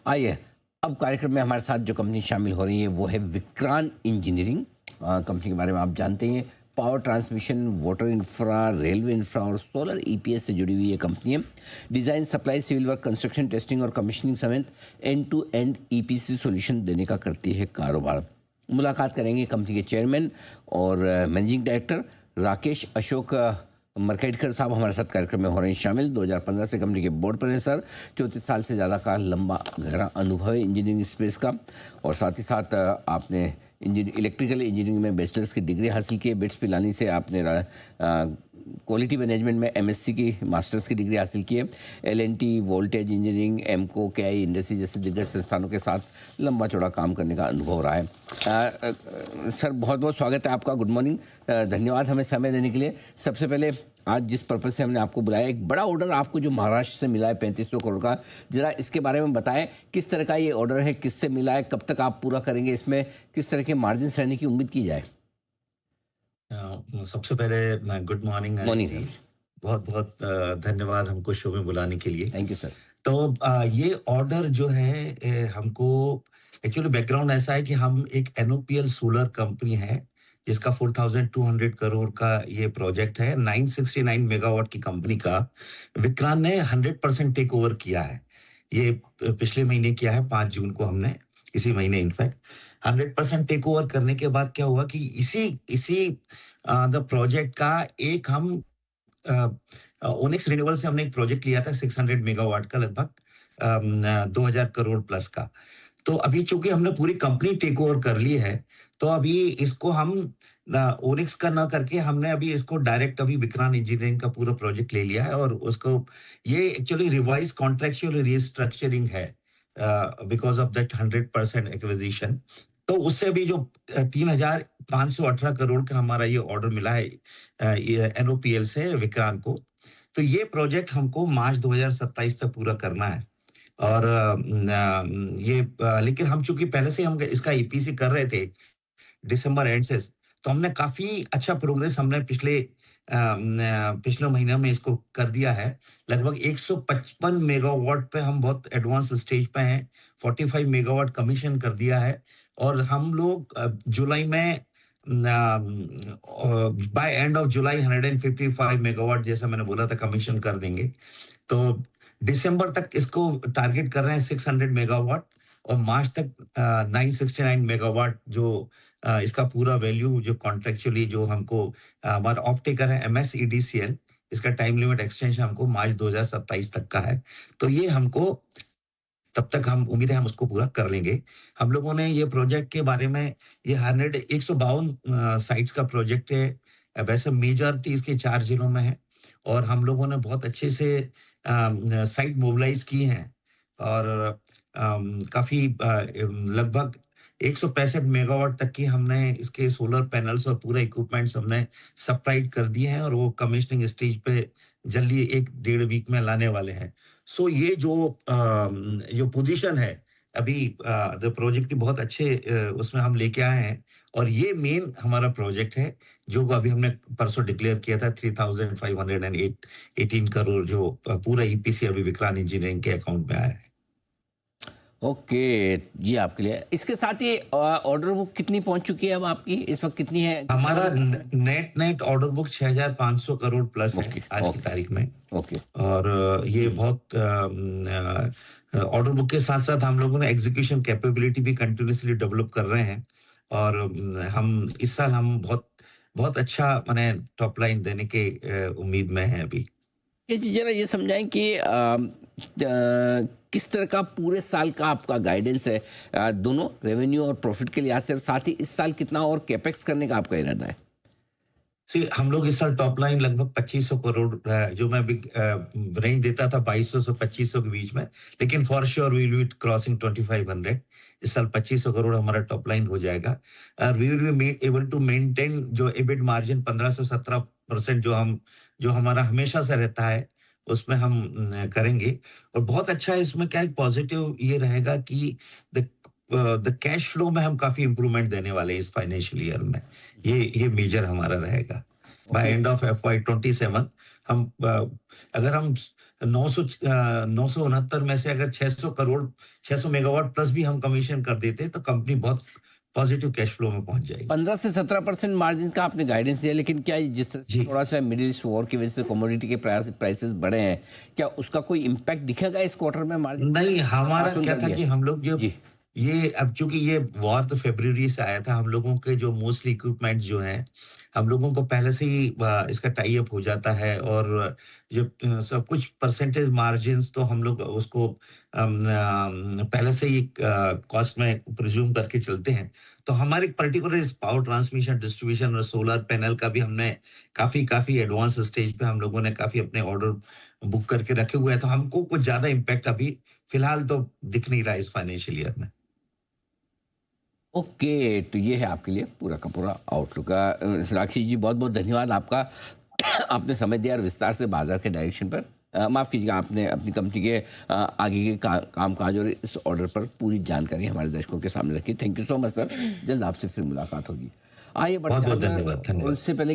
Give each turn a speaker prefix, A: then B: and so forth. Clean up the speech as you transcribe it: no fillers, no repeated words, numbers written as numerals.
A: आइए, अब कार्यक्रम में हमारे साथ जो कंपनी शामिल हो रही है वो है विक्रांत इंजीनियरिंग। कंपनी के बारे में आप जानते ही हैं। Power transmission, water infra, railway infra और सोलर ईपीएस से जुड़ी हुई ये कंपनी है। Design, supply, civil work, construction, testing और कमीशनिंग समेत end to end EPC solution देने का करती है कारोबार। मुलाकात करेंगे कंपनी के चेयरमैन और मैनेजिंग डायरेक्टर राकेश अशोक मरकेटकर साहब हमारे साथ कार्यक्रम में हो रहे हैं शामिल। 2015 से कंपनी के बोर्ड पर हैं सर। 34 साल से ज़्यादा का लंबा गहरा अनुभव है इंजीनियरिंग स्पेस का, और साथ ही साथ आपने इलेक्ट्रिकल इंजीनियरिंग में बैचलर्स की डिग्री हासिल की है। बिट्स पिलानी से आपने क्वालिटी मैनेजमेंट में एमएससी की मास्टर्स की डिग्री हासिल की है। एलएनटी, वोल्टेज इंजीनियरिंग, एमको, केआई इंडस्ट्री जैसे दिग्गज संस्थानों के साथ लंबा चौड़ा काम करने का अनुभव रहा है। सर, बहुत बहुत स्वागत है आपका। गुड मॉर्निंग, धन्यवाद हमें समय देने के लिए। सबसे पहले आज जिस पर्पज से हमने आपको बुलाया, एक बड़ा ऑर्डर आपको जो महाराष्ट्र से मिला है 3500 करोड़ का, जरा इसके बारे में बताएं। किस तरह का ये ऑर्डर है, किससे मिला है, कब तक आप पूरा करेंगे, इसमें किस तरह के मार्जिन रहने की उम्मीद की जाए?
B: सबसे पहले गुड मॉर्निंग
A: मॉर्निंग
B: जी।
A: सर।
B: बहुत बहुत धन्यवाद हमको शो में बुलाने के लिए।
A: Thank you sir.
B: तो ये ऑर्डर जो है हमको एक्चुअली बैकग्राउंड ऐसा है कि हम एक एनओपीएल सोलर कंपनी है जिसका 4200 करोड़ का ये प्रोजेक्ट है। 969 मेगावाट की कंपनी का विक्रांत ने 100% टेक ओवर किया है। ये पिछले महीने किया है, 5 जून को हमने, इसी महीने इनफैक्ट 100% टेक ओवर करने के बाद क्या हुआ कि इसी इसी द प्रोजेक्ट का एक हम ओनिक्स रिन्यूएबल से हमने एक प्रोजेक्ट लिया था 600 मेगावाट का, लगभग 2000 करोड़ प्लस का। तो अभी चूंकि हमने पूरी कंपनी टेक ओवर कर ली है, तो अभी इसको हम ओनिक्स का ना करके हमने अभी इसको डायरेक्ट अभी विक्रांत इंजीनियरिंग का पूरा प्रोजेक्ट ले लिया है। और उसको ये एक्चुअली रिवाइज कॉन्ट्रेक्चुअल रिस्ट्रक्चरिंग है बिकॉज ऑफ दैट 100% एक्विजिशन। तो उससे भी जो 3518 करोड़ का हमारा ये ऑर्डर मिला है एनओपीएल से विक्रांत को, तो ये प्रोजेक्ट हमको मार्च 2027 तक पूरा करना है। और लेकिन हम चूंकि पहले से हम इसका ईपीसी कर रहे थे दिसंबर एंड से, तो हमने काफी अच्छा प्रोग्रेस हमने पिछले महीने में इसको कर दिया है। लगभग 155 मेगावाट पे हम बहुत एडवांस स्टेज पे हैं। 45 मेगावाट कमीशन कर दिया है, और हम लोग जुलाई में by end of July 155 megawatt जैसा मैंने बोला था कमीशन कर देंगे। तो दिसंबर तक इसको टारगेट कर रहे हैं 600 मेगावाट, और मार्च तक 969 मेगावाट जो इसका पूरा वैल्यू जो कॉन्ट्रेक्चुअली जो हमको हमारा ऑफ टेकर है एमएसईडीसीएल, इसका टाइम लिमिट एक्सटेंशन हमको मार्च 2027 तक का है। तो ये हमको तब तक हम उम्मीद है हम उसको पूरा कर लेंगे। हम लोगों ने ये प्रोजेक्ट के बारे में, ये 152 साइट्स का प्रोजेक्ट है। वैसे मेजॉरिटी इसके 4 जिलों में है, और हम लोगों ने बहुत अच्छे से साइट मोबिलाइज की हैं, और काफी लगभग 165 मेगावाट तक की हमने इसके सोलर पैनल्स और पूरे इक्विपमेंट्स हमने सप्लाइड कर दिए हैं, और वो कमिश्निंग स्टेज पे जल्दी 1-1.5 वीक में लाने वाले हैं। सो ये जो पोजीशन है अभी द प्रोजेक्ट की बहुत अच्छे उसमें हम लेके आए हैं, और ये मेन हमारा प्रोजेक्ट है जो अभी हमने परसों डिक्लेयर किया था 3518 करोड़, जो पूरा ईपीसी अभी विक्रांत इंजीनियरिंग के अकाउंट में आया है।
A: ओके जी, आपके लिए इसके साथ ही ऑर्डर बुक कितनी पहुंच चुकी है अब आपकी, इस वक्त कितनी है?
B: हमारा net order book 6500 crore plus है
A: ओके,
B: आज की
A: ओके,
B: तारीख में।
A: ओके।
B: और ये बहुत ऑर्डर बुक के साथ साथ हम लोगों ने एग्जीक्यूशन कैपेबिलिटी भी कंटिन्यूसली डेवलप कर रहे हैं, और हम इस साल हम बहुत बहुत अच्छा माने टॉप लाइन देने के उम्मीद में हैं अभी।
A: ये जी जरा ये समझाएं कि किस तरह का पूरे साल का आपका गाइडेंस है, दोनों रेवेन्यू और प्रॉफिट के लिहाज से, और साथ ही इस साल कितना और कैपेक्स करने का आपका इरादा है?
B: हम लोग इस साल टॉप लाइन लगभग 2500 करोड़ जो मैं रेंज देता था 2200 से 2500 के बीच में, लेकिन for sure we will be crossing 2500। इस साल 2500 करोड़ हमारा टॉप लाइन हो जाएगा, और we will be able to maintain जो एबिट मार्जिन 15 से 17% जो हमारा हमेशा से रहता है, उसमें हम करेंगे। और बहुत अच्छा है इसमें क्या पॉजिटिव ये रहेगा कि द कैश फ्लो में हम काफी इंप्रूवमेंट देने वाले हैं इस फाइनेंशियल ईयर में। ये मेजर हमारा रहेगा। By
A: okay.
B: End of FY 27 हम अगर हम 969 में से अगर 600 मेगावाट प्लस भी हम कमीशन कर देते तो कंपनी बहुत पॉजिटिव कैश फ्लो में पहुंच जाएगी।
A: 15 से 17% मार्जिन का आपने गाइडेंस दिया, लेकिन क्या ये जिस तरह से
B: जी।
A: थोड़ा सा मिडिल ईस्ट वॉर की वजह से कमोडिटी के प्राइसेस बढ़े हैं, क्या उसका कोई इम्पैक्ट दिखेगा इस क्वार्टर में मार्जिन?
B: नहीं, हमारा
A: पास ऑन
B: क्या
A: कर
B: था
A: दिया?
B: कि हम लोग जो
A: जी।
B: ये अब चूंकि ये वॉर तो फरवरी से आया था, हम लोगों के जो मोस्टली इक्विपमेंट जो हैं, हम लोगों को पहले से ही इसका टाई अप हो जाता है और जो सब कुछ परसेंटेज मार्जिन्स तो हम लोग उसको पहले से ही कॉस्ट में प्रिज्यूम करके चलते हैं। तो हमारे पर्टिकुलर इस पावर ट्रांसमिशन, डिस्ट्रीब्यूशन और सोलर पैनल का भी हमने काफी एडवांस स्टेज पे हम लोगों ने काफी अपने ऑर्डर बुक करके रखे हुए हैं, तो हमको कुछ ज्यादा इम्पैक्ट अभी फिलहाल तो दिख नहीं रहा है इस फाइनेंशियल ईयर में।
A: ओके, तो ये है आपके लिए पूरा का पूरा आउटलुक। राक्षी जी, बहुत बहुत धन्यवाद आपका। आपने समय दिया और विस्तार से बाजार के डायरेक्शन पर, माफ़ कीजिएगा, आपने अपनी कंपनी के आगे के कामकाज और इस ऑर्डर पर पूरी जानकारी हमारे दर्शकों के सामने रखी। Thank you so much sir. जल्द आपसे फिर मुलाकात होगी। आइए
B: बहुत
A: बढ़ते
B: बहुत
A: हैं
B: धन्यवाद,
A: अब,
B: धन्यवाद।
A: उससे पहले